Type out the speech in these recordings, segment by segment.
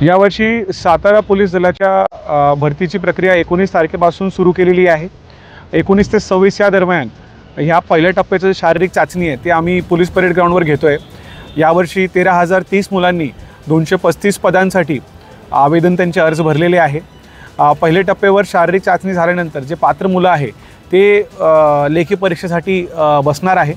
यावर्षी सातारा पोलीस दलाच्या भरतीची प्रक्रिया 19 तारखेपासून सुरू केलेली आहे। 19 ते 26 या दरम्यान ह्या पहिल्या टप्प्याचं शारीरिक चाचणी आहे ते आम्ही पोलीस परेड ग्राउंडवर घेतोय। यावर्षी 13,030 मुलांनी 235 पदांसाठी आवेदन त्यांचे अर्ज भरलेले आहे। पहिल्या टप्प्यावर शारीरिक चाचणी झाल्यानंतर जे पात्र मुलं आहे ते लेखी परीक्षेसाठी बसणार आहे।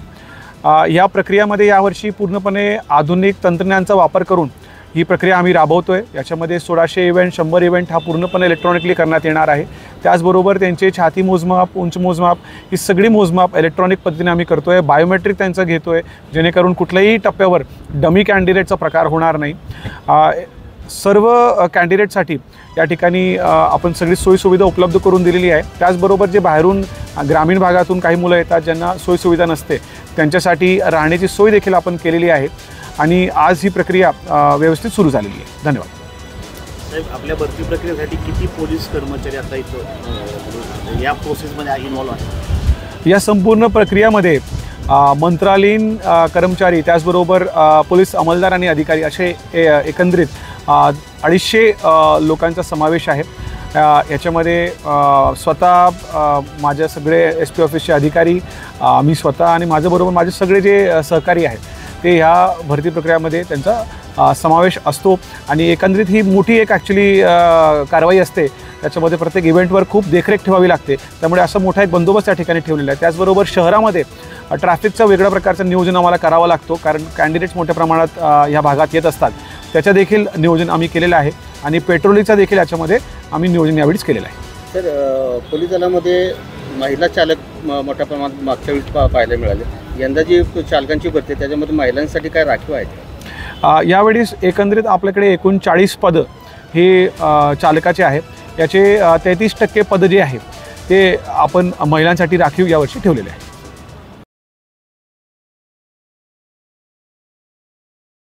या प्रक्रियेमध्ये यावर्षी पूर्णपणे आधुनिक तंत्रज्ञानाचा वापर करून ही प्रक्रिया आम्ही राबवतोय। याच्यामध्ये 1600 इव्हेंट 100 इव्हेंट हा पूर्णपणे इलेक्ट्रॉनिकली करण्यात येणार आहे। त्याचबरोबर त्यांचे छाती मोजमाप, उंच मोजमाप ही सगळी मोजमाप इलेक्ट्रॉनिक पद्धतीने आम्ही करतोय। बायोमेट्रिक त्यांचं घेतोय जेणेकरून कुठल्याही टप्प्यावर डमी कॅन्डिडेटचा प्रकार होणार नाही। सर्व कॅन्डिडेटसाठी या ठिकाणी आपण सगळी सोयीसुविधा उपलब्ध करून दिलेली आहे। त्याचबरोबर जे बाहेरून ग्रामीण भागातून काही मुलं येतात ज्यांना सोयीसुविधा नसते त्यांच्यासाठी राहण्याची सोय देखील आपण केलेली आहे आणि आज ही प्रक्रिया व्यवस्थित सुरू झालेली आहे। धन्यवाद साहेब। आपल्या भरती प्रक्रियेसाठी किती पोलीस कर्मचारी आता इथं या प्रोसेसमध्ये इन्व्हॉल्व आहेत? या संपूर्ण प्रक्रियेमध्ये मंत्रालयीन कर्मचारी त्याचबरोबर पोलीस अंमलदार आणि अधिकारी असे एकंदरीत 250 लोकांचा समावेश आहे। याच्यामध्ये स्वतः माझे सगळे SP ऑफिसचे अधिकारी, मी स्वतः आणि माझ्याबरोबर माझे सगळे जे सहकारी आहेत ते ह्या भरती प्रक्रियेमध्ये त्यांचा समावेश असतो आणि एकंदरीत ही मोठी एक ॲक्च्युली कारवाई असते। त्याच्यामध्ये प्रत्येक इव्हेंटवर खूप देखरेख ठेवावी लागते, त्यामुळे असा मोठा एक बंदोबस्त त्या ठिकाणी ठेवलेला आहे। त्याचबरोबर शहरामध्ये ट्रॅफिकचं वेगळ्या प्रकारचं नियोजन आम्हाला करावं लागतो कारण कॅन्डिडेट्स मोठ्या प्रमाणात ह्या भागात येत असतात। त्याचं देखील नियोजन आम्ही केलेलं आहे आणि पेट्रोलिंगचं देखील याच्यामध्ये आम्ही नियोजन यावेळीच केलेलं आहे। सर, पोलीस दलामध्ये महिला चालक मोठ्या प्रमाणात मागच्या वेळी पाहायला मिळाले। यंदा जी चालकांची भरती त्याच्यामध्ये महिलांसाठी काय राखीव आहेत? यावेळेस एकंदरीत आपल्याकडे एकूण 40 पदं हे चालकाचे आहेत। याचे 33% पदं जे आहेत ते आपण महिलांसाठी राखीव यावर्षी ठेवलेले आहे।